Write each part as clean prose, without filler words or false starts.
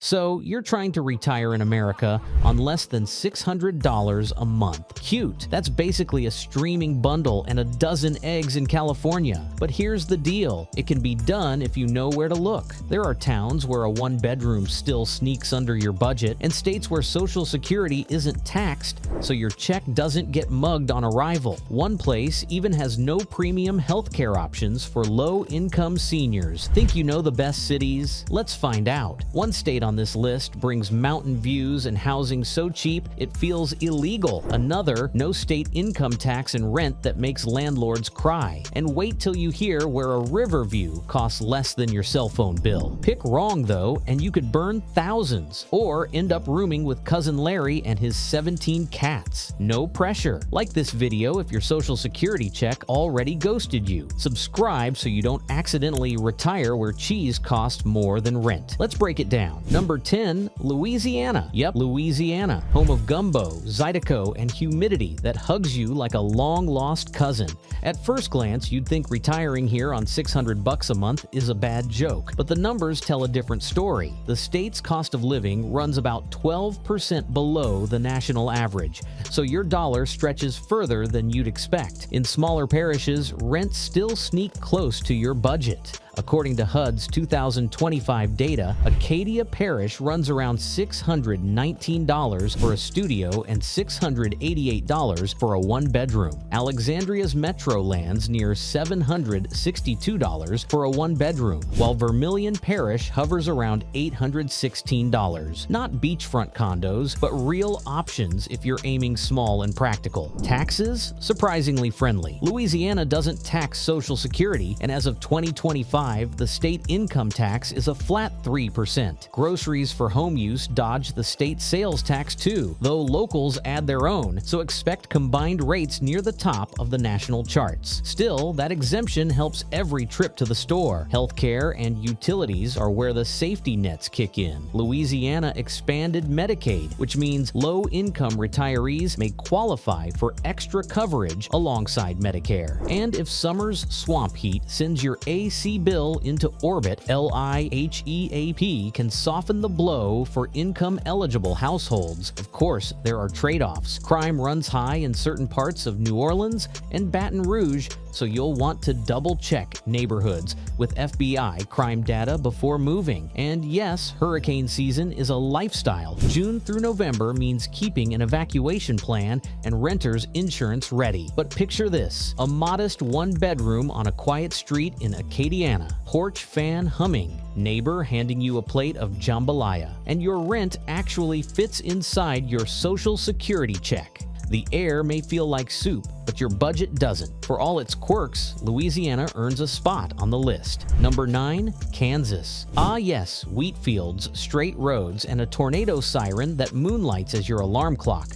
So, you're trying to retire in America on less than $600 a month. Cute. That's basically a streaming bundle and a dozen eggs in California. But here's the deal. It can be done if you know where to look. There are towns where a one-bedroom still sneaks under your budget, and states where Social Security isn't taxed, so your check doesn't get mugged on arrival. One place even has no premium healthcare options for low-income seniors. Think you know the best cities? Let's find out. One state on this list brings mountain views and housing so cheap it feels illegal. Another, no state income tax and rent that makes landlords cry. And wait till you hear where a river view costs less than your cell phone bill. Pick wrong though, and you could burn thousands, or end up rooming with Cousin Larry and his 17 cats. No pressure. Like this video if your Social Security check already ghosted you. Subscribe so you don't accidentally retire where cheese costs more than rent. Let's break it down. Number 10, Louisiana. Yep, Louisiana, home of gumbo, zydeco, and humidity that hugs you like a long-lost cousin. At first glance, you'd think retiring here on $600 a month is a bad joke, but the numbers tell a different story. The state's cost of living runs about 12% below the national average, so your dollar stretches further than you'd expect. In smaller parishes, rents still sneak close to your budget. According to HUD's 2025 data, Acadia Parish runs around $619 for a studio and $688 for a one-bedroom. Alexandria's Metro lands near $762 for a one-bedroom, while Vermilion Parish hovers around $816. Not beachfront condos, but real options if you're aiming small and practical. Taxes? Surprisingly friendly. Louisiana doesn't tax Social Security, and as of 2025, the state income tax is a flat 3%. Groceries for home use dodge the state sales tax too, though locals add their own, so expect combined rates near the top of the national charts. Still, that exemption helps every trip to the store. Healthcare and utilities are where the safety nets kick in. Louisiana expanded Medicaid, which means low-income retirees may qualify for extra coverage alongside Medicare. And if summer's swamp heat sends your AC bill into orbit, LIHEAP can soften the blow for income-eligible households. Of course, there are trade-offs. Crime runs high in certain parts of New Orleans and Baton Rouge, so you'll want to double-check neighborhoods with FBI crime data before moving. And yes, hurricane season is a lifestyle. June through November means keeping an evacuation plan and renter's insurance ready. But picture this, a modest one-bedroom on a quiet street in Acadiana. Porch fan humming, neighbor handing you a plate of jambalaya, and your rent actually fits inside your Social Security check. The air may feel like soup, but your budget doesn't. For all its quirks, Louisiana earns a spot on the list. Number 9, Kansas. Ah yes, wheat fields, straight roads, and a tornado siren that moonlights as your alarm clock.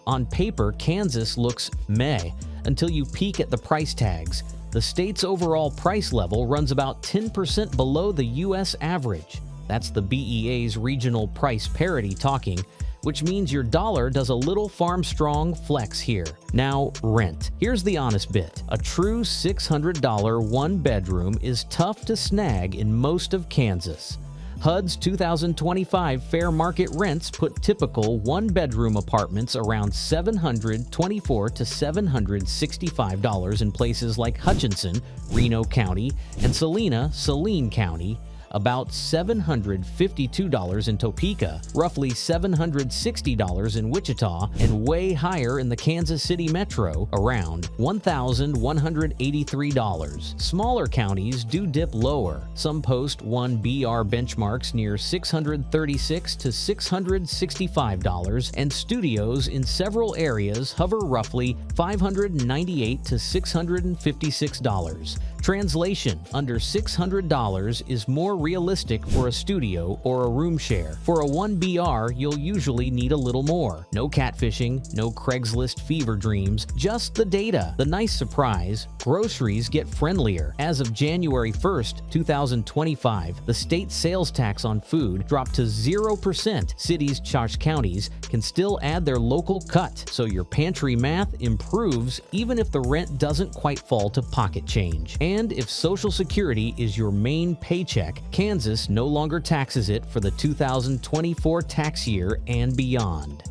On paper, Kansas looks meh until you peek at the price tags. The state's overall price level runs about 10% below the U.S. average. That's the BEA's regional price parity talking, which means your dollar does a little farm-strong flex here. Now, rent. Here's the honest bit. A true $600 one-bedroom is tough to snag in most of Kansas. HUD's 2025 fair market rents put typical one-bedroom apartments around $724 to $765 in places like Hutchinson, Reno County, and Salina, Saline County, about $752 in Topeka, roughly $760 in Wichita, and way higher in the Kansas City metro, around $1,183. Smaller counties do dip lower. Some post 1BR benchmarks near $636 to $665, and studios in several areas hover roughly $598 to $656. Translation: under $600 is more realistic for a studio or a room share. For a 1BR, you'll usually need a little more. No catfishing, no Craigslist fever dreams, just the data. The nice surprise, groceries get friendlier. As of January 1st, 2025, the state sales tax on food dropped to 0%. Cities, counties can still add their local cut, so your pantry math improves even if the rent doesn't quite fall to pocket change. And if Social Security is your main paycheck, Kansas no longer taxes it for the 2024 tax year and beyond.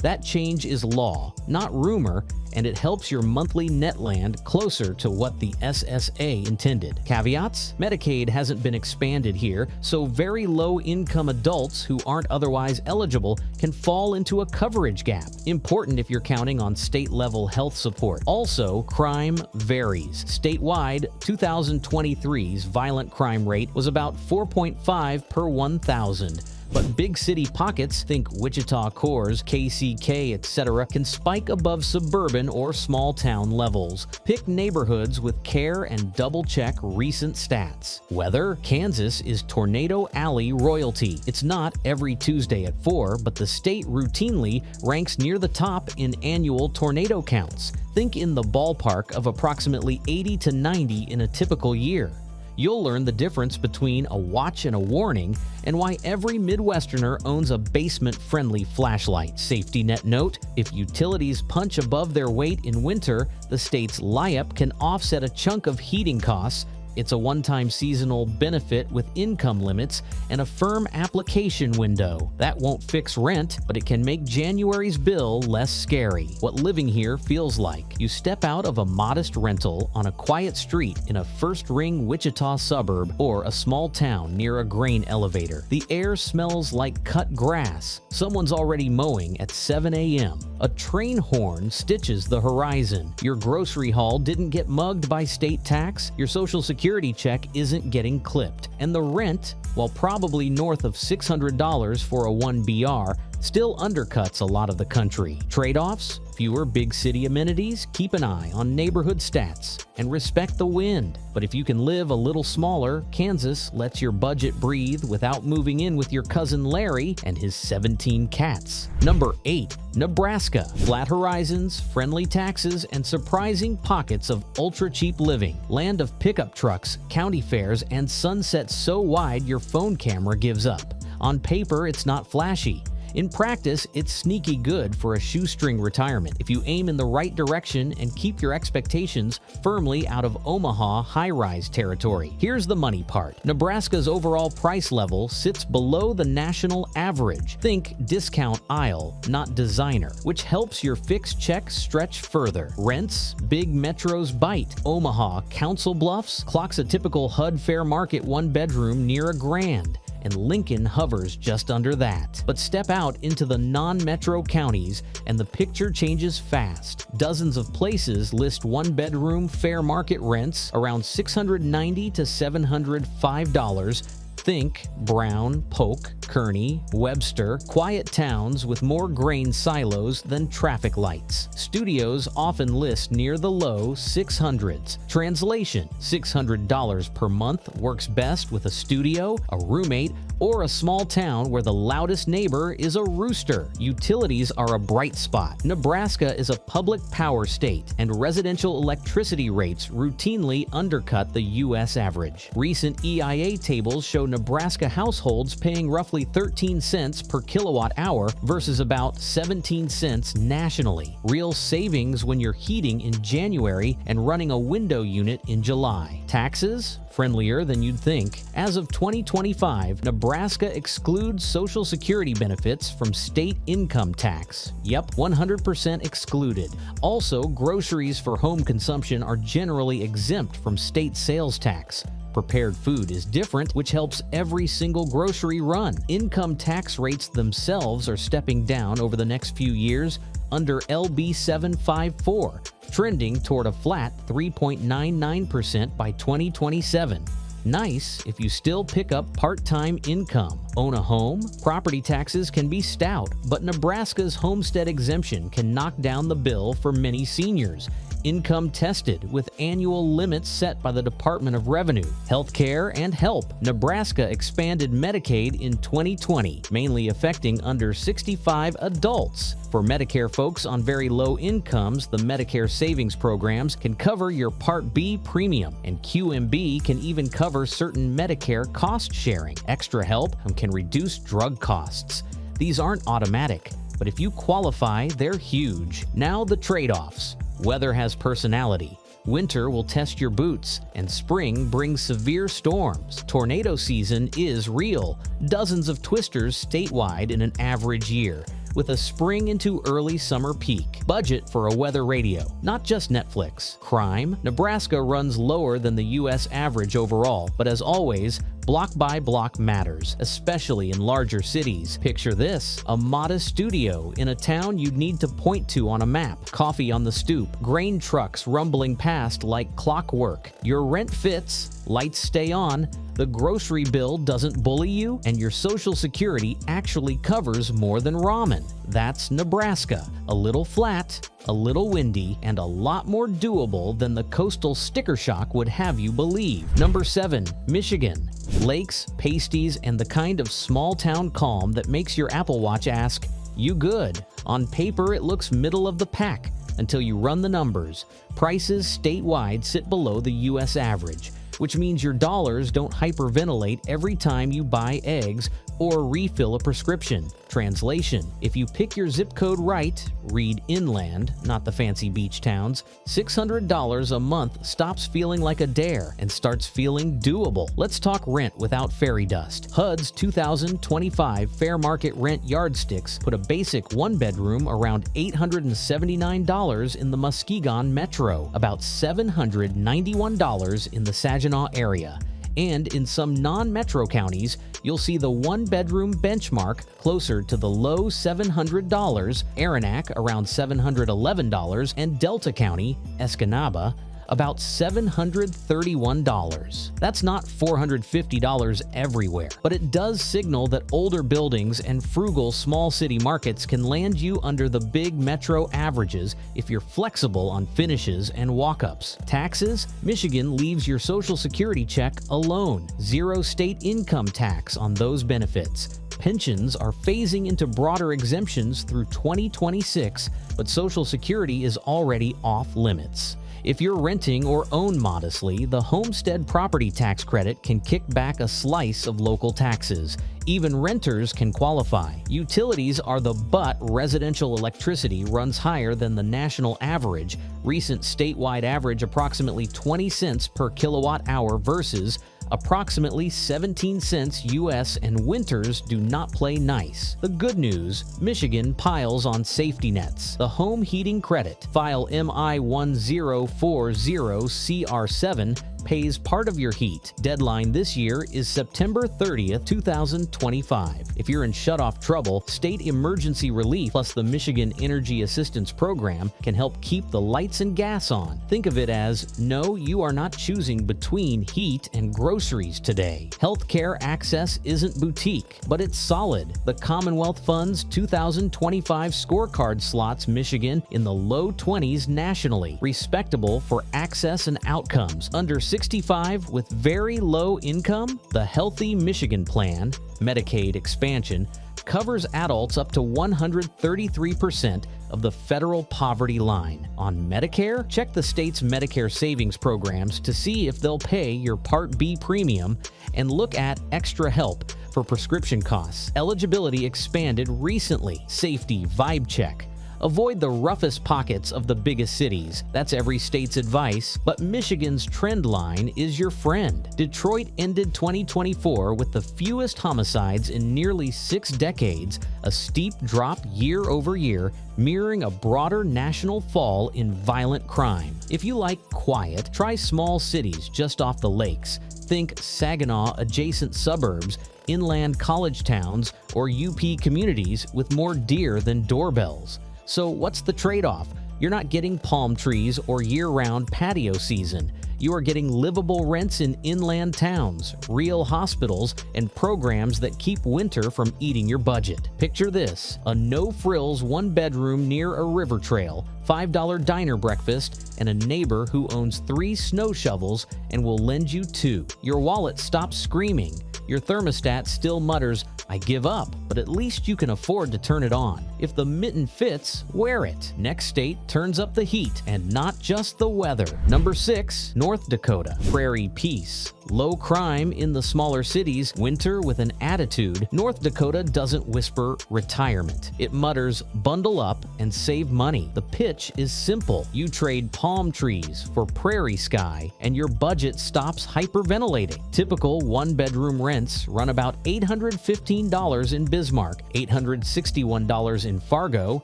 That change is law, not rumor, and it helps your monthly net land closer to what the SSA intended. Caveats? Medicaid hasn't been expanded here, so very low-income adults who aren't otherwise eligible can fall into a coverage gap. Important if you're counting on state-level health support. Also, crime varies. Statewide, 2023's violent crime rate was about 4.5 per 1,000. But big city pockets, think Wichita Cores, KCK, etc., can spike above suburban or small town levels. Pick neighborhoods with care and double-check recent stats. Weather? Kansas is Tornado Alley royalty. It's not every Tuesday at 4, but the state routinely ranks near the top in annual tornado counts. Think in the ballpark of approximately 80 to 90 in a typical year. You'll learn the difference between a watch and a warning, and why every Midwesterner owns a basement-friendly flashlight. Safety net note: if utilities punch above their weight in winter, the state's LIUP can offset a chunk of heating costs. It's a one-time seasonal benefit with income limits and a firm application window. That won't fix rent, but it can make January's bill less scary. What living here feels like. You step out of a modest rental on a quiet street in a first-ring Wichita suburb or a small town near a grain elevator. The air smells like cut grass. Someone's already mowing at 7 a.m. A train horn stitches the horizon. Your grocery haul didn't get mugged by state tax. Your Social Security check isn't getting clipped. And the rent, while probably north of $600 for a 1BR, still undercuts a lot of the country. Trade-offs? Fewer big city amenities? Keep an eye on neighborhood stats and respect the wind. But if you can live a little smaller, Kansas lets your budget breathe without moving in with your cousin Larry and his 17 cats. Number 8. Nebraska. Flat horizons, friendly taxes, and surprising pockets of ultra-cheap living. Land of pickup trucks, county fairs, and sunsets so wide your phone camera gives up. On paper, it's not flashy. In practice, it's sneaky good for a shoestring retirement if you aim in the right direction and keep your expectations firmly out of Omaha high-rise territory. Here's the money part. Nebraska's overall price level sits below the national average. Think discount aisle, not designer, which helps your fixed check stretch further. Rents? Big metros bite. Omaha, Council Bluffs clocks a typical HUD fair market one-bedroom near $1,000. And Lincoln hovers just under that. But step out into the non-metro counties and the picture changes fast. Dozens of places list one-bedroom fair market rents around $690 to $705. Think Brown, Polk, Kearney, Webster, quiet towns with more grain silos than traffic lights. Studios often list near the low 600s. Translation: $600 per month works best with a studio, a roommate, or a small town where the loudest neighbor is a rooster. Utilities are a bright spot. Nebraska is a public power state, and residential electricity rates routinely undercut the U.S. average. Recent EIA tables show Nebraska households paying roughly 13 cents per kilowatt hour versus about 17 cents nationally. Real savings when you're heating in January and running a window unit in July. Taxes? Friendlier than you'd think. As of 2025, Nebraska excludes Social Security benefits from state income tax. Yep, 100% excluded. Also, groceries for home consumption are generally exempt from state sales tax. Prepared food is different, which helps every single grocery run. Income tax rates themselves are stepping down over the next few years under LB 754, trending toward a flat 3.99% by 2027. Nice if you still pick up part-time income. Own a home? Property taxes can be stout, but Nebraska's homestead exemption can knock down the bill for many seniors. Income tested with annual limits set by the Department of Revenue. Healthcare and help. Nebraska expanded Medicaid in 2020, mainly affecting under 65 adults. For Medicare folks on very low incomes, the Medicare savings programs can cover your Part B premium, and QMB can even cover certain Medicare cost sharing. Extra help can reduce drug costs. These aren't automatic, but if you qualify, they're huge. Now the trade-offs. Weather has personality. Winter will test your boots, and spring brings severe storms. Tornado season is real. Dozens of twisters statewide in an average year, with a spring into early summer peak. Budget for a weather radio, not just Netflix. Crime: Nebraska runs lower than the U.S. average overall, but as always, block by block matters, especially in larger cities. Picture this: a modest studio in a town you'd need to point to on a map. Coffee on the stoop, grain trucks rumbling past like clockwork. Your rent fits, lights stay on, the grocery bill doesn't bully you, and your Social Security actually covers more than ramen. That's Nebraska. A little flat, a little windy, and a lot more doable than the coastal sticker shock would have you believe. Number 7. Michigan. Lakes, pasties, and the kind of small-town calm that makes your Apple Watch ask, "You good?" On paper, it looks middle of the pack until you run the numbers. Prices statewide sit below the U.S. average, which means your dollars don't hyperventilate every time you buy eggs or refill a prescription. Translation: if you pick your zip code right, read inland, not the fancy beach towns, $600 a month stops feeling like a dare and starts feeling doable. Let's talk rent without fairy dust. HUD's 2025 fair market rent yardsticks put a basic one-bedroom around $879 in the Muskegon metro, about $791 in the Saginaw area. And in some non-metro counties, you'll see the one-bedroom benchmark closer to the low $700, Aranac around $711, and Delta County, Escanaba, about $731. That's not $450 everywhere, but it does signal that older buildings and frugal small city markets can land you under the big metro averages if you're flexible on finishes and walk-ups. Taxes: Michigan leaves your Social Security check alone. Zero state income tax on those benefits. Pensions are phasing into broader exemptions through 2026, but Social Security is already off limits. If you're renting or own modestly, the homestead property tax credit can kick back a slice of local taxes. Even renters can qualify. Utilities are the but residential electricity runs higher than the national average. Recent statewide average approximately 20 cents per kilowatt hour versus approximately 17 cents US, and winters do not play nice. The good news: Michigan piles on safety nets. The home heating credit, file MI1040CR7, pays part of your heat. Deadline this year is September 30th, 2025. If you're in shutoff trouble, state emergency relief plus the Michigan Energy Assistance Program can help keep the lights and gas on. Think of it as, no, you are not choosing between heat and groceries today. Healthcare access isn't boutique, but it's solid. The Commonwealth Fund's 2025 scorecard slots Michigan in the low 20s nationally, respectable for access and outcomes. Under 65 with very low income, the Healthy Michigan Plan, Medicaid expansion, covers adults up to 133% of the federal poverty line. On Medicare, check the state's Medicare savings programs to see if they'll pay your Part B premium, and look at Extra Help for prescription costs. Eligibility expanded recently. Safety vibe check. Avoid the roughest pockets of the biggest cities. That's every state's advice, but Michigan's trend line is your friend. Detroit ended 2024 with the fewest homicides in nearly 6 decades, a steep drop year over year, mirroring a broader national fall in violent crime. If you like quiet, try small cities just off the lakes. Think Saginaw adjacent suburbs, inland college towns, or UP communities with more deer than doorbells. So what's the trade-off? You're not getting palm trees or year-round patio season. You are getting livable rents in inland towns, real hospitals, and programs that keep winter from eating your budget. Picture this: a no-frills one-bedroom near a river trail, $5 diner breakfast, and a neighbor who owns 3 snow shovels and will lend you 2. Your wallet stops screaming. Your thermostat still mutters, "I give up," but at least you can afford to turn it on. If the mitten fits, wear it. Next state turns up the heat, and not just the weather. Number 6, North Dakota. Prairie Peace. Low crime in the smaller cities, winter with an attitude, North Dakota doesn't whisper retirement. It mutters, bundle up and save money. The pitch is simple. You trade palm trees for prairie sky, and your budget stops hyperventilating. Typical one-bedroom rents run about $815 in Bismarck, $861 in Fargo,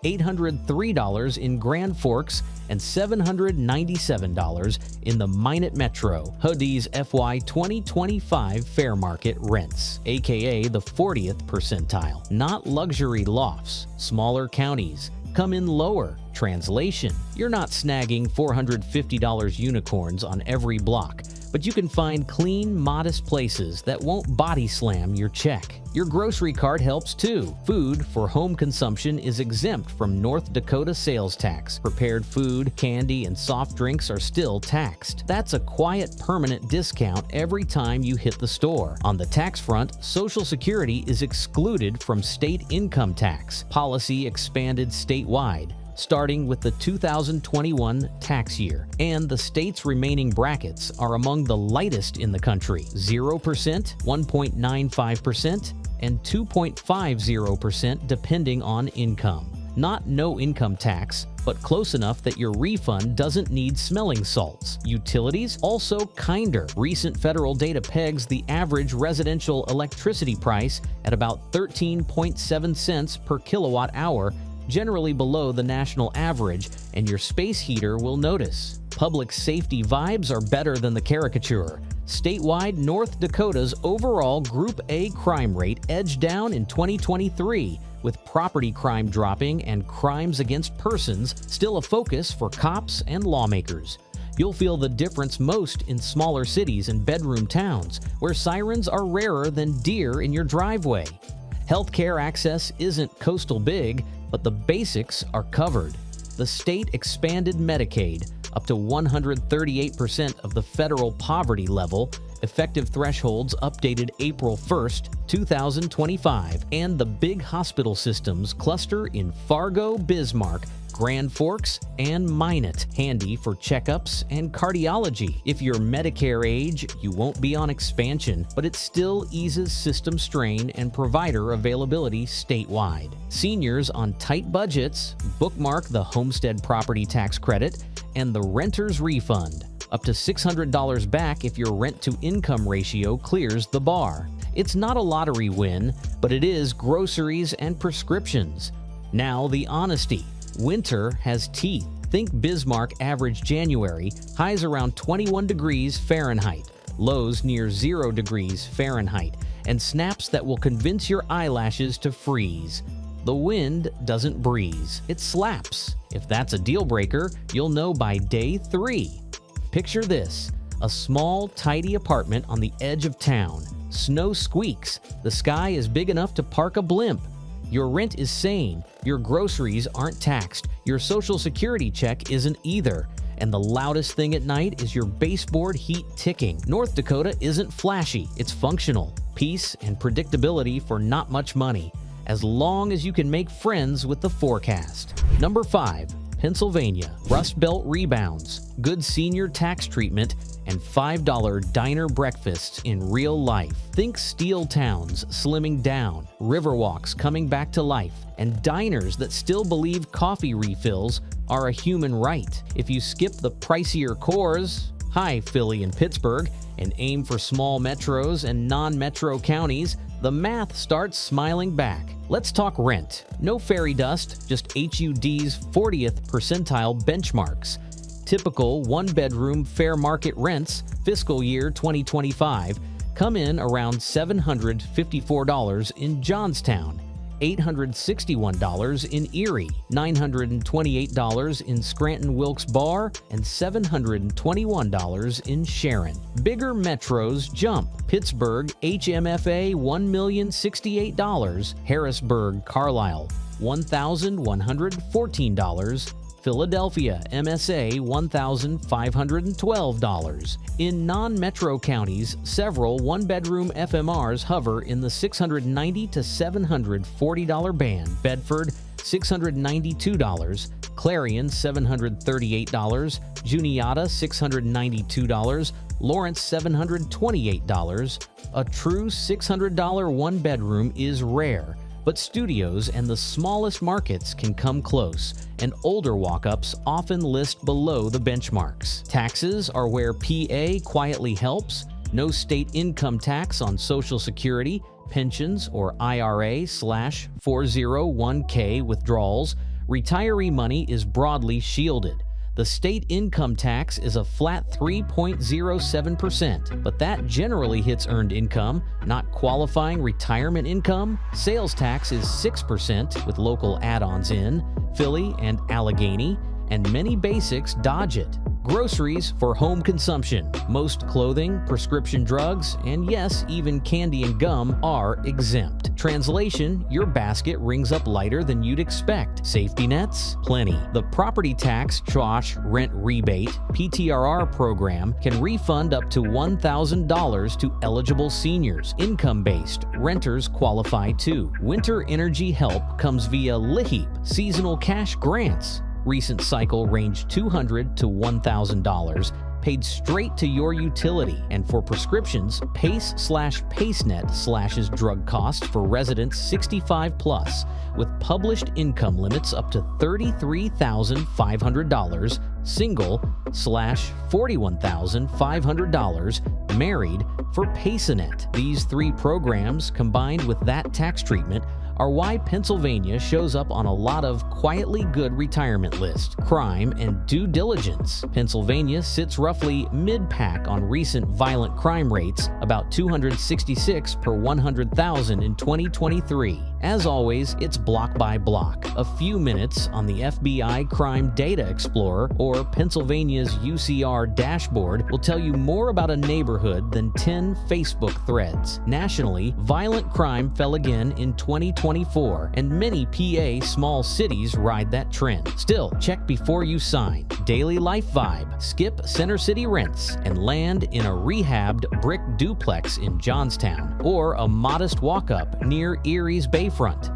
$803 in Grand Forks, and $797 in the Minot Metro. HUD's FY 2025 fair market rents, aka the 40th percentile. Not luxury lofts. Smaller counties come in lower. Translation: you're not snagging $450 unicorns on every block, but you can find clean, modest places that won't body slam your check. Your grocery cart helps too. Food for home consumption is exempt from North Dakota sales tax. Prepared food, candy, and soft drinks are still taxed. That's a quiet, permanent discount every time you hit the store. On the tax front, Social Security is excluded from state income tax. Policy expanded statewide, starting with the 2021 tax year, and the state's remaining brackets are among the lightest in the country: 0%, 1.95%, and 2.50% depending on income. Not no income tax, but close enough that your refund doesn't need smelling salts. Utilities also kinder. Recent federal data pegs the average residential electricity price at about 13.7 cents per kilowatt hour, generally below the national average, and your space heater will notice. Public safety vibes are better than the caricature. Statewide, North Dakota's overall Group A crime rate edged down in 2023, with property crime dropping and crimes against persons still a focus for cops and lawmakers. You'll feel the difference most in smaller cities and bedroom towns, where sirens are rarer than deer in your driveway. Healthcare access isn't coastal big, but the basics are covered. The state expanded Medicaid up to 138% of the federal poverty level, effective thresholds updated April 1st, 2025, and the big hospital systems cluster in Fargo, Bismarck, Grand Forks, and Minot, handy for checkups and cardiology. If you're Medicare age, you won't be on expansion, but it still eases system strain and provider availability statewide. Seniors on tight budgets bookmark the homestead property tax credit and the renter's refund, up to $600 back if your rent-to-income ratio clears the bar. It's not a lottery win, but it is groceries and prescriptions. Now the honesty. Winter has teeth. Think Bismarck average January, highs around 21 degrees Fahrenheit, lows near 0 degrees Fahrenheit, and snaps that will convince your eyelashes to freeze. The wind doesn't breeze, it slaps. If that's a deal breaker, you'll know by day 3. Picture this: a small, tidy apartment on the edge of town. Snow squeaks. The sky is big enough to park a blimp. Your rent is sane, your groceries aren't taxed, your Social Security check isn't either, and the loudest thing at night is your baseboard heat ticking. North Dakota isn't flashy, it's functional. Peace and predictability for not much money, as long as you can make friends with the forecast. Number 5. Pennsylvania. Rust Belt rebounds, good senior tax treatment, and $5 diner breakfasts in real life. Think steel towns slimming down, riverwalks coming back to life, and diners that still believe coffee refills are a human right. If you skip the pricier cores, hi Philly and Pittsburgh, and aim for small metros and non-metro counties, the math starts smiling back. Let's talk rent. No fairy dust, just HUD's 40th percentile benchmarks. Typical one-bedroom fair market rents, fiscal year 2025, come in around $754 in Johnstown, $861 in Erie, $928 in Scranton-Wilkes-Barre, and $721 in Sharon. Bigger metros jump. Pittsburgh, HMFA, $1,068, Harrisburg, Carlisle, $1,114, Philadelphia, MSA, $1,512. In non-metro counties, several one-bedroom FMRs hover in the $690 to $740 band. Bedford, $692, Clarion $738, Juniata $692, Lawrence $728. A true $600 one-bedroom is rare, but studios and the smallest markets can come close, and older walk-ups often list below the benchmarks. Taxes are where PA quietly helps. No state income tax on Social Security, pensions, or IRA/401k withdrawals. Retiree money is broadly shielded. The state income tax is a flat 3.07%, but that generally hits earned income, not qualifying retirement income. Sales tax is 6% with local add-ons in Philly and Allegheny, and many basics dodge it. Groceries for home consumption. Most clothing, prescription drugs, and yes, even candy and gum are exempt. Translation, your basket rings up lighter than you'd expect. Safety nets? Plenty. The property tax CHOSH rent rebate PTRR program can refund up to $1,000 to eligible seniors. Income-based, renters qualify too. Winter energy help comes via LIHEAP, seasonal cash grants. Recent cycle ranged $200 to $1,000, paid straight to your utility. And for prescriptions, PACE/PaceNet slashes drug costs for residents 65 plus, with published income limits up to $33,500, single/$41,500, married for PaceNet. These three programs, combined with that tax treatment, are why Pennsylvania shows up on a lot of quietly good retirement lists. Crime and due diligence. Pennsylvania sits roughly mid-pack on recent violent crime rates, about 266 per 100,000 in 2023. As always, it's block by block. A few minutes on the FBI Crime Data Explorer or Pennsylvania's UCR dashboard will tell you more about a neighborhood than 10 Facebook threads. Nationally, violent crime fell again in 2024, and many PA small cities ride that trend. Still, check before you sign. Daily life vibe. Skip Center City rents and land in a rehabbed brick duplex in Johnstown, or a modest walk-up near Erie's Bayfront.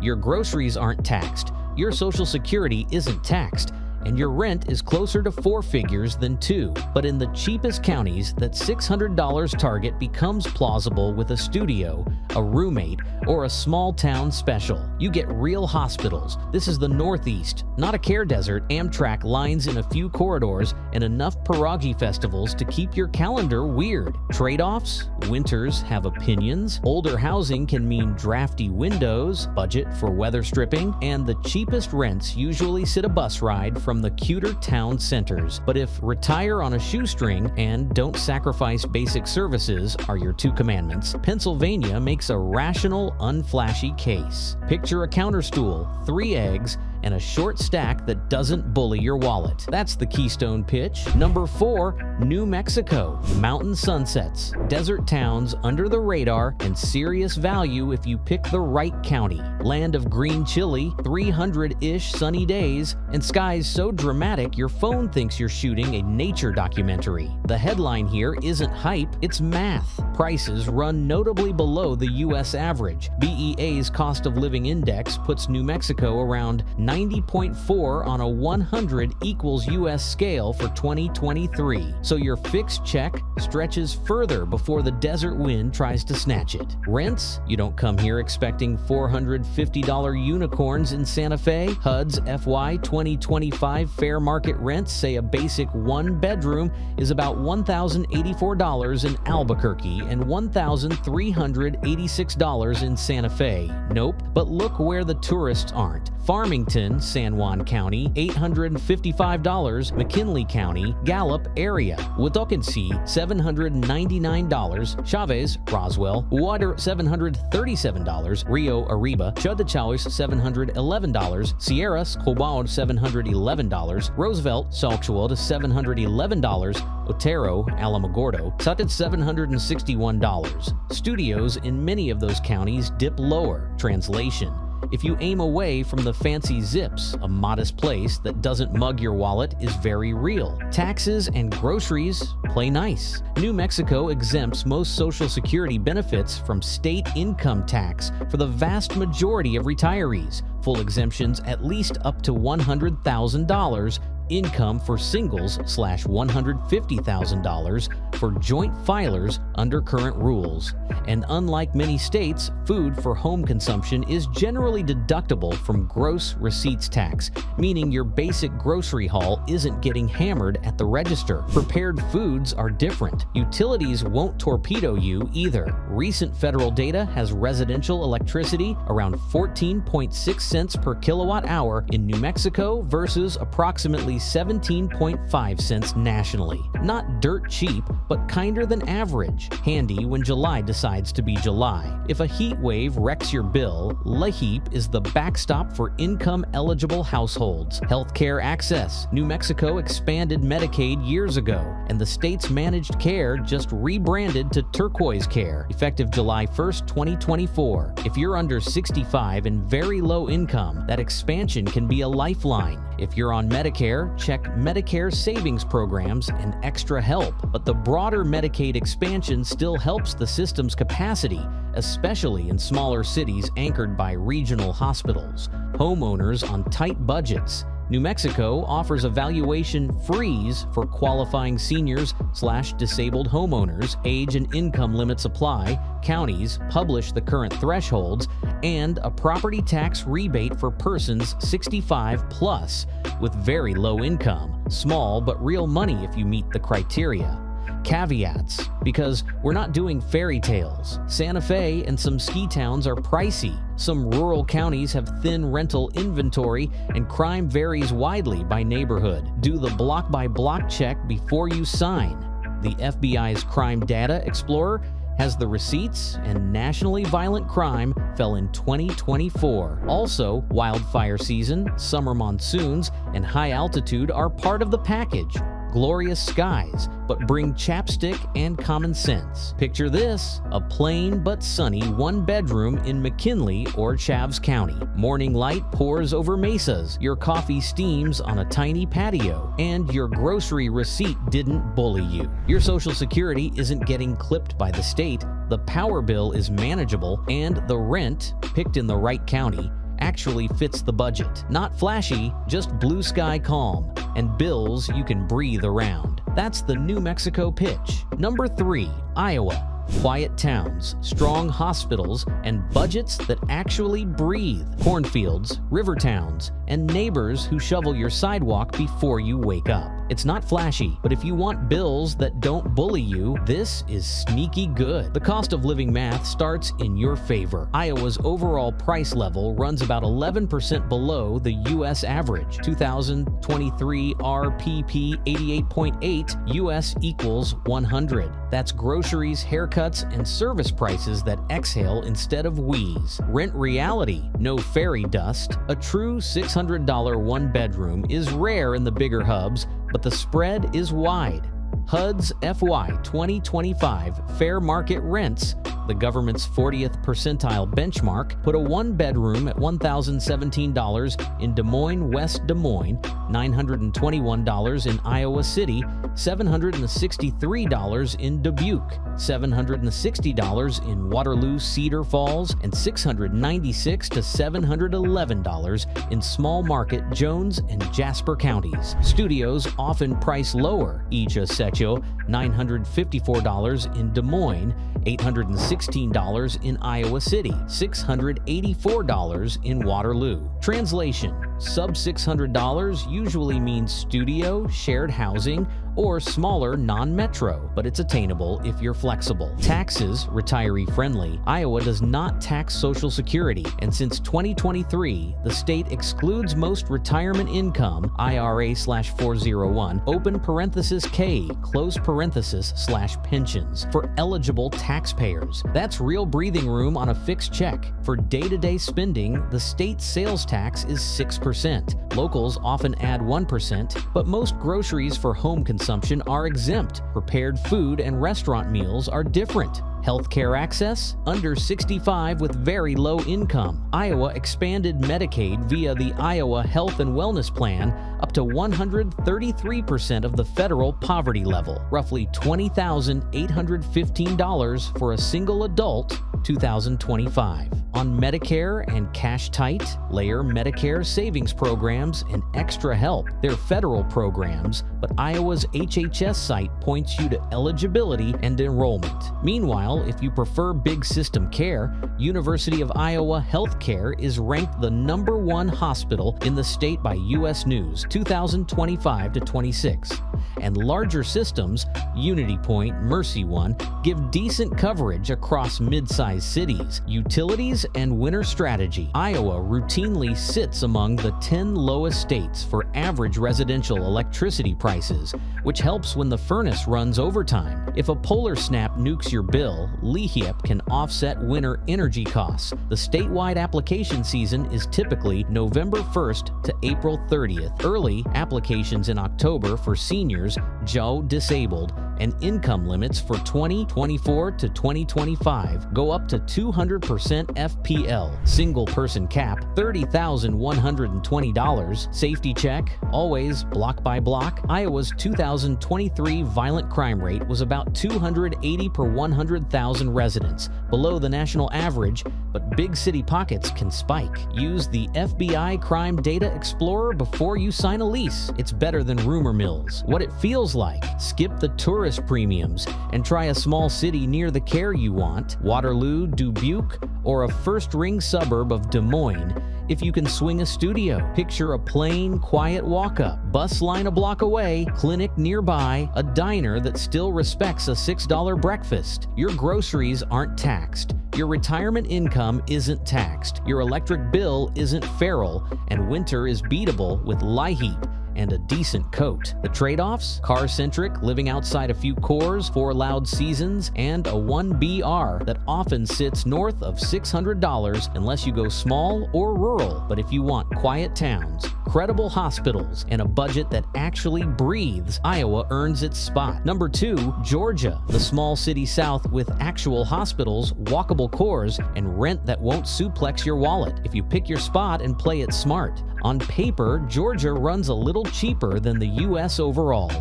Your groceries aren't taxed, your Social Security isn't taxed, and your rent is closer to four figures than two. But in the cheapest counties, that $600 target becomes plausible with a studio, a roommate, or a small town special. You get real hospitals. This is the Northeast, not a care desert. Amtrak lines in a few corridors and enough pierogi festivals to keep your calendar weird. Trade-offs? Winters have opinions. Older housing can mean drafty windows, budget for weather stripping, and the cheapest rents usually sit a bus ride from the cuter town centers. But if retire on a shoestring and don't sacrifice basic services are your two commandments, Pennsylvania makes a rational, unflashy case. Picture a counter stool, 3 eggs, and a short stack that doesn't bully your wallet. That's the Keystone pitch. Number 4, New Mexico. Mountain sunsets, desert towns under the radar, and serious value if you pick the right county. Land of green chili, 300-ish sunny days, and skies so dramatic your phone thinks you're shooting a nature documentary. The headline here isn't hype, it's math. Prices run notably below the U.S. average. BEA's cost of living index puts New Mexico around 90.4 on a 100 equals U.S. scale for 2023. So your fixed check stretches further before the desert wind tries to snatch it. Rents? You don't come here expecting $450 unicorns in Santa Fe. HUD's FY 2025 fair market rents say a basic one-bedroom is about $1,084 in Albuquerque and $1,386 in Santa Fe. Nope, but look where the tourists aren't. Farmington, San Juan County, $855, McKinley County, Gallup area, Wautokensie, $799, Chavez, Roswell, Water, $737, Rio Arriba, Chudachowis, $711, Sierras, Cobalt, $711, Roosevelt, Salchuoda, $711, Otero, Alamogordo, Sutton, $761. Studios in many of those counties dip lower. Translation: If you aim away from the fancy zips, a modest place that doesn't mug your wallet is very real. Taxes and groceries play nice. New Mexico exempts most Social Security benefits from state income tax for the vast majority of retirees. Full exemptions at least up to $100,000. Income for singles/$150,000 for joint filers under current rules. And unlike many states, food for home consumption is generally deductible from gross receipts tax, meaning your basic grocery haul isn't getting hammered at the register. Prepared foods are different. Utilities won't torpedo you either. Recent federal data has residential electricity around 14.6 cents per kilowatt hour in New Mexico versus approximately 17.5 cents nationally. Not dirt cheap, but kinder than average. Handy when July decides to be July. If a heat wave wrecks your bill, LEHEAP is the backstop for income-eligible households. Healthcare access. New Mexico expanded Medicaid years ago, and the state's managed care just rebranded to Turquoise Care, effective July 1st, 2024. If you're under 65 and very low income, that expansion can be a lifeline. If you're on Medicare, check Medicare savings programs and extra help. But the broader Medicaid expansion still helps the system's capacity, especially in smaller cities anchored by regional hospitals. Homeowners on tight budgets. New Mexico offers a valuation freeze for qualifying seniors/disabled homeowners. Age and income limits apply. Counties publish the current thresholds, and a property tax rebate for persons 65 plus with very low income. Small but real money if you meet the criteria. Caveats, because we're not doing fairy tales. Santa Fe and some ski towns are pricey. Some rural counties have thin rental inventory, and crime varies widely by neighborhood. Do the block-by-block check before you sign. The FBI's Crime Data Explorer has the receipts, and nationally violent crime fell in 2024. Also, wildfire season, summer monsoons, and high altitude are part of the package. Glorious skies, but bring chapstick and common sense. Picture this: a plain but sunny one-bedroom in McKinley or Chaves County. Morning light pours over mesas, your coffee steams on a tiny patio, and your grocery receipt didn't bully you. Your Social Security isn't getting clipped by the state, the power bill is manageable, and the rent, picked in the right county, actually fits the budget. Not flashy, just blue sky calm, and bills you can breathe around. That's the New Mexico pitch. Number 3, Iowa. Quiet towns, strong hospitals, and budgets that actually breathe. Cornfields, river towns, and neighbors who shovel your sidewalk before you wake up. It's not flashy, but if you want bills that don't bully you, this is sneaky good. The cost of living math starts in your favor. Iowa's overall price level runs about 11% below the U.S. average. 2023 RPP 88.8, U.S. equals 100. That's groceries, haircuts, and service prices that exhale instead of wheeze. Rent reality, no fairy dust. A true $600 one-bedroom is rare in the bigger hubs, but the spread is wide. HUD's FY 2025 fair market rents, the government's 40th percentile benchmark, put a one-bedroom at $1,017 in Des Moines, West Des Moines, $921 in Iowa City, $763 in Dubuque, $760 in Waterloo, Cedar Falls, and $696 to $711 in small market Jones and Jasper counties. Studios often price lower. Ija Secho, $954 in Des Moines, $816 in Iowa City, $684 in Waterloo. Translation: sub $600 usually means studio, shared housing, or smaller non-metro, but it's attainable if you're flexible. Taxes, retiree-friendly. Iowa does not tax Social Security, and since 2023, the state excludes most retirement income, IRA/401, open parenthesis K, close parenthesis /pensions, for eligible taxpayers. That's real breathing room on a fixed check. For day-to-day spending, the state sales tax is 6%. Locals often add 1%, but most groceries for home consumption are exempt. Prepared food and restaurant meals are different. Healthcare access, under 65 with very low income. Iowa expanded Medicaid via the Iowa Health and Wellness Plan up to 133% of the federal poverty level, roughly $20,815 for a single adult, 2025. On Medicare and Cash Tight, layer Medicare savings programs and Extra Help. They're federal programs, but Iowa's HHS site points you to eligibility and enrollment. Meanwhile, if you prefer big system care, University of Iowa Healthcare is ranked the #1 hospital in the state by U.S. News 2025 to 26. And larger systems, Unity Point, Mercy One, give decent coverage across mid-sized cities. Utilities and winter strategy. Iowa routinely sits among the 10 lowest states for average residential electricity prices, which helps when the furnace runs overtime. If a polar snap nukes your bill, LEHIAP can offset winter energy costs. The statewide application season is typically November 1st to April 30th. Early applications in October for seniors, Joe disabled, and income limits for 2024 to 2025 go up to 200% FPL. Single person cap, $30,120. Safety check, always block by block. Iowa's 2023 violent crime rate was about 280 per 100,000 residents, below the national average, but big city pockets can spike. Use the FBI Crime Data Explorer before you sign a lease. It's better than rumor mills. What it feels like. Skip the tourist premiums and try a small city near the care you want, Waterloo, Dubuque, or a first-ring suburb of Des Moines. If you can swing a studio, picture a plain, quiet walk-up, bus line a block away, clinic nearby, a diner that still respects a $6 breakfast. Your groceries aren't taxed. Your retirement income isn't taxed. Your electric bill isn't feral, and winter is beatable with LIHEAP and a decent coat. The trade-offs? Car-centric, living outside a few cores, 4 loud seasons, and a 1BR that often sits north of $600 unless you go small or rural. But if you want quiet towns, credible hospitals, and a budget that actually breathes, Iowa earns its spot. Number 2, Georgia, the small city south with actual hospitals, walkable cores, and rent that won't suplex your wallet if you pick your spot and play it smart. On paper, Georgia runs a little cheaper than the U.S. overall.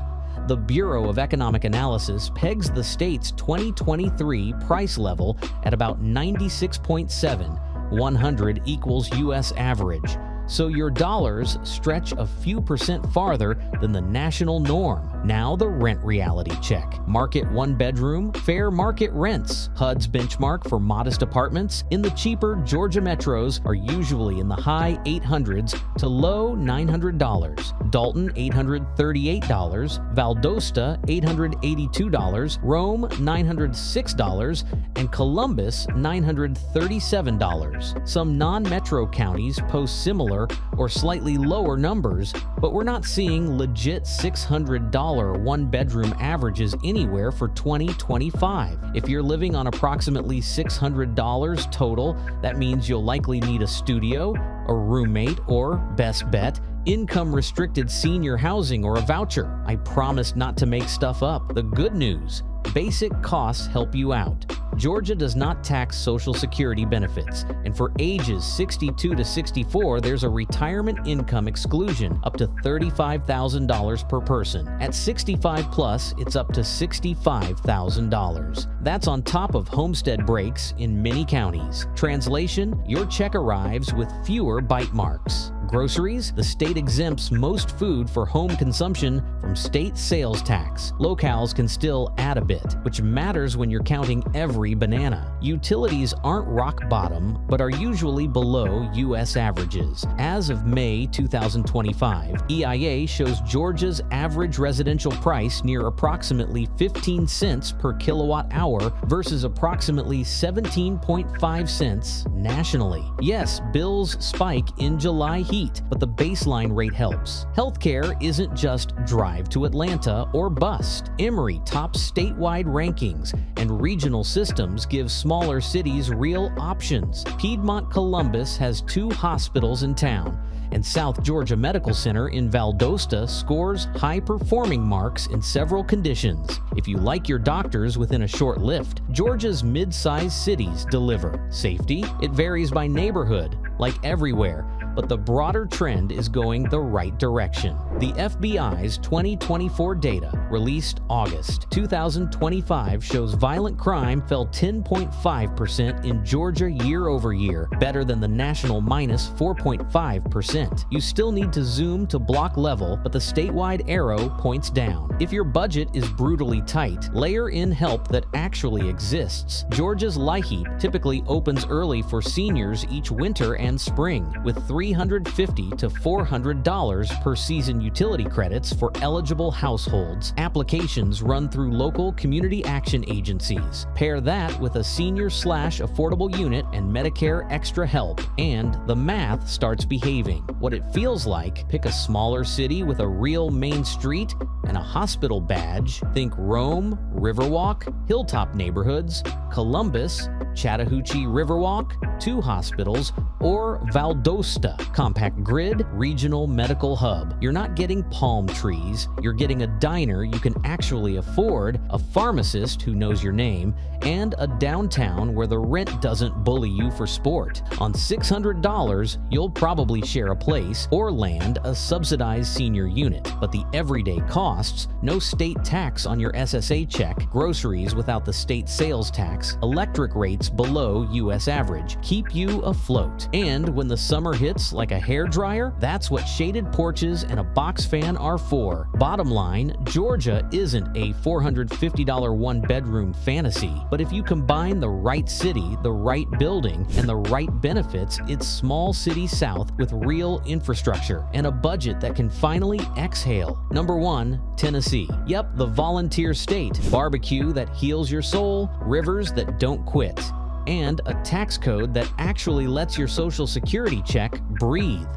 The Bureau of Economic Analysis pegs the state's 2023 price level at about 96.7. 100 equals U.S. average. So your dollars stretch a few percent farther than the national norm. Now the rent reality check. Market 1-bedroom, fair market rents. HUD's benchmark for modest apartments in the cheaper Georgia metros are usually in the high $800s to low $900. Dalton, $838. Valdosta, $882. Rome, $906. And Columbus, $937. Some non-metro counties post similar or slightly lower numbers, but we're not seeing legit $600 1-bedroom averages anywhere for 2025. If you're living on approximately $600 total, that means you'll likely need a studio, a roommate, or, best bet, income-restricted senior housing or a voucher. I promise not to make stuff up. The good news: basic costs help you out. Georgia does not tax Social Security benefits, and for ages 62 to 64, there's a retirement income exclusion up to $35,000 per person. At 65 plus, it's up to $65,000. That's on top of homestead breaks in many counties. Translation: your check arrives with fewer bite marks. Groceries: the state exempts most food for home consumption from state sales tax. Locales can still add a bit, which matters when you're counting every banana. Utilities aren't rock bottom, but are usually below U.S. averages. As of May 2025, EIA shows Georgia's average residential price near approximately 15 cents per kilowatt hour versus approximately 17.5 cents nationally. Yes, bills spike in July heat, but the baseline rate helps. Healthcare isn't just drive to Atlanta or bust. Emory tops statewide rankings, and regional systems give smaller cities real options. Piedmont Columbus has 2 hospitals in town, and South Georgia Medical Center in Valdosta scores high-performing marks in several conditions. If you like your doctors within a short lift, Georgia's mid-sized cities deliver. Safety? It varies by neighborhood, like everywhere, but the broader trend is going the right direction. The FBI's 2024 data, released August 2025, shows violent crime fell 10.5% in Georgia year over year, better than the national minus 4.5%. You still need to zoom to block level, but the statewide arrow points down. If your budget is brutally tight, layer in help that actually exists. Georgia's LIHEAP typically opens early for seniors each winter and spring, with $350 to $400 per season utility credits for eligible households. Applications run through local community action agencies. Pair that with a senior/affordable unit and Medicare extra help, and the math starts behaving. What it feels like: pick a smaller city with a real main street and a hospital badge. Think Rome, Riverwalk, Hilltop neighborhoods, Columbus, Chattahoochee Riverwalk, 2 hospitals, or Valdosta, compact grid, regional medical hub. You're not getting palm trees, you're getting a diner you can actually afford, a pharmacist who knows your name, and a downtown where the rent doesn't bully you for sport. On $600, you'll probably share a place or land a subsidized senior unit, but the everyday costs: no state tax on your SSA check, groceries without the state sales tax, electric rates below U.S. average, keep you afloat. And when the summer hits like a hairdryer, that's what shaded porches and a box fan are for. Bottom line, Georgia isn't a $450 one-bedroom fantasy, but if you combine the right city, the right building, and the right benefits, it's small city South with real infrastructure and a budget that can finally exhale. Number 1, Tennessee. Yep, the volunteer state. Barbecue that heals your soul, rivers that don't quit, and a tax code that actually lets your Social Security check breathe.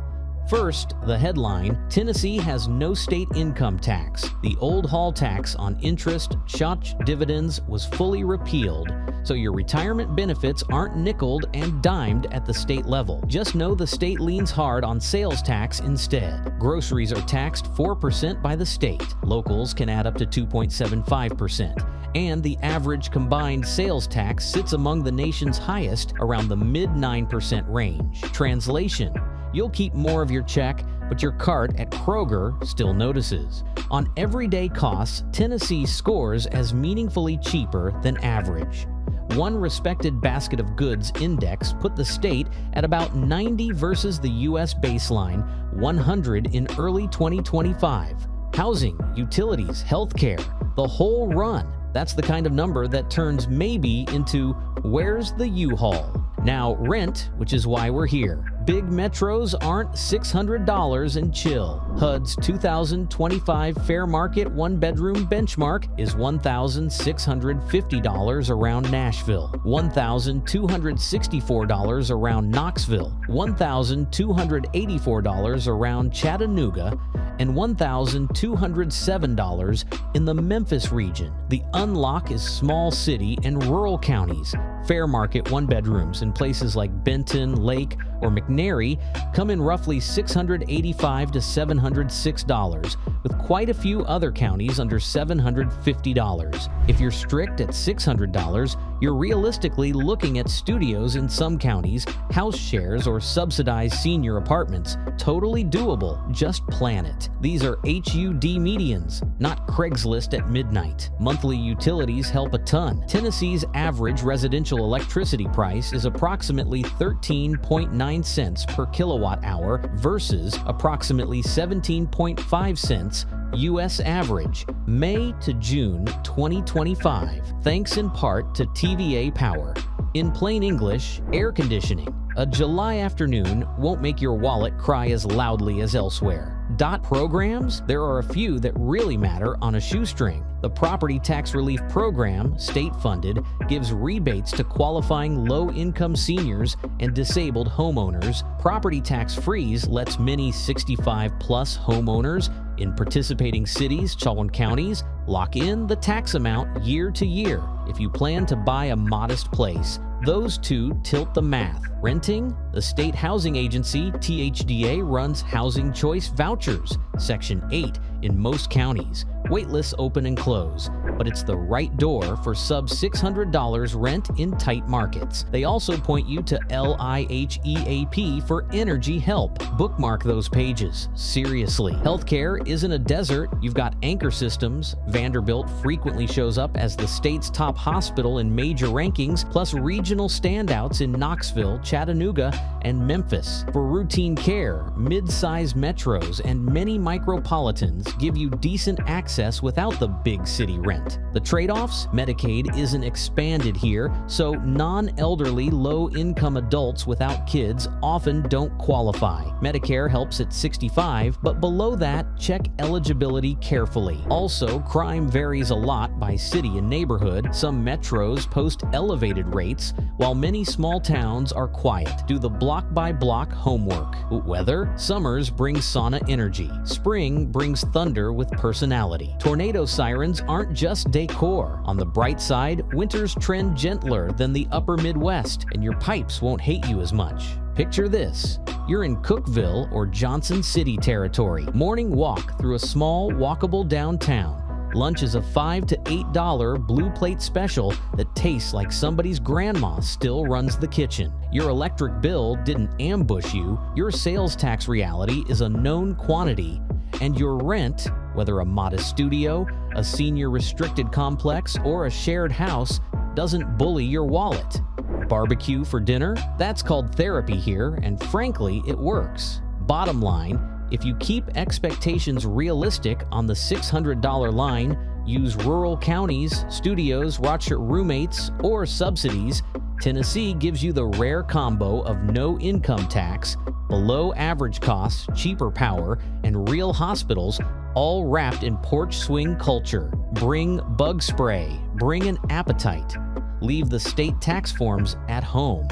First, the headline: Tennessee has no state income tax. The old Hall tax on interest, shot dividends was fully repealed, so your retirement benefits aren't nickeled and dimed at the state level. Just know the state leans hard on sales tax instead. Groceries are taxed 4% by the state. Locals can add up to 2.75%. And the average combined sales tax sits among the nation's highest, around the mid-9% range. Translation: you'll keep more of your check, but your cart at Kroger still notices. On everyday costs, Tennessee scores as meaningfully cheaper than average. One respected basket of goods index put the state at about 90 versus the U.S. baseline, 100 in early 2025. Housing, utilities, healthcare, the whole run. That's the kind of number that turns maybe into "where's the U-Haul?" Now, rent, which is why we're here. Big metros aren't $600 and chill. HUD's 2025 fair market one-bedroom benchmark is $1,650 around Nashville, $1,264 around Knoxville, $1,284 around Chattanooga, and $1,207 in the Memphis region. The unlock is small city and rural counties. Fair market one-bedrooms in places like Benton, Lake, or McNairy come in roughly $685 to $706, with quite a few other counties under $750. If you're strict at $600, you're realistically looking at studios in some counties, house shares, or subsidized senior apartments. Totally doable, just plan it. These are HUD medians, not Craigslist at midnight. Monthly utilities help a ton. Tennessee's average residential electricity price is approximately 13.9 cents per kilowatt hour versus approximately 17.5 cents U.S. average, May to June 2025, thanks in part to TVA power. In plain English, air conditioning. A July afternoon won't make your wallet cry as loudly as elsewhere. Dot programs? There are a few that really matter on a shoestring. The Property Tax Relief Program, state-funded, gives rebates to qualifying low-income seniors and disabled homeowners. Property tax freeze lets many 65-plus homeowners in participating cities, counties, lock in the tax amount year to year. If you plan to buy a modest place, Those two tilt the math. Renting? The state housing agency, THDA, runs Housing Choice Vouchers, Section 8, in most counties. Waitlists open and close, but it's the right door for sub-$600 rent in tight markets. They also point you to LIHEAP for energy help. Bookmark those pages. Seriously. Healthcare isn't a desert. You've got anchor systems. Vanderbilt frequently shows up as the state's top hospital in major rankings, plus regional standouts in Knoxville, Chattanooga, and Memphis. For routine care, mid-sized metros and many micropolitans give you decent access without the big city rent. The trade-offs? Medicaid isn't expanded here, so non-elderly, low-income adults without kids often don't qualify. Medicare helps at 65, but below that, check eligibility carefully. Also, crime varies a lot by city and neighborhood. Some metros post elevated rates, while many small towns are quiet. Do the block-by-block homework. Weather? Summers bring sauna energy. Spring brings thunder with personality. Tornado sirens aren't just decor. On the bright side, winters trend gentler than the upper Midwest, and your pipes won't hate you as much. Picture this. You're in Cookeville or Johnson City territory. Morning walk through a small, walkable downtown. Lunch is a $5 to $8 blue plate special that tastes like somebody's grandma still runs the kitchen. Your electric bill didn't ambush you. Your sales tax reality is a known quantity. And your rent, whether a modest studio, a senior restricted complex, or a shared house, doesn't bully your wallet. Barbecue for dinner? That's called therapy here, and frankly, it works. Bottom line, if you keep expectations realistic on the $600 line, use rural counties, studios, watch your roommates, or subsidies, Tennessee gives you the rare combo of no income tax, below average costs, cheaper power, and real hospitals, all wrapped in porch swing culture. Bring bug spray, bring an appetite. Leave the state tax forms at home.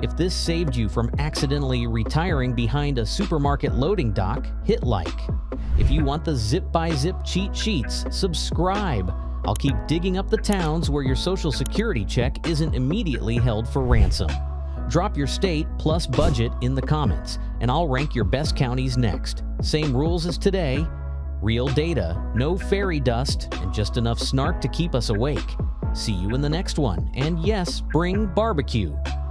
If this saved you from accidentally retiring behind a supermarket loading dock, hit like. If you want the zip-by-zip cheat sheets, subscribe. I'll keep digging up the towns where your Social Security check isn't immediately held for ransom. Drop your state plus budget in the comments, and I'll rank your best counties next. Same rules as today. Real data, no fairy dust, and just enough snark to keep us awake. See you in the next one, and yes, bring barbecue.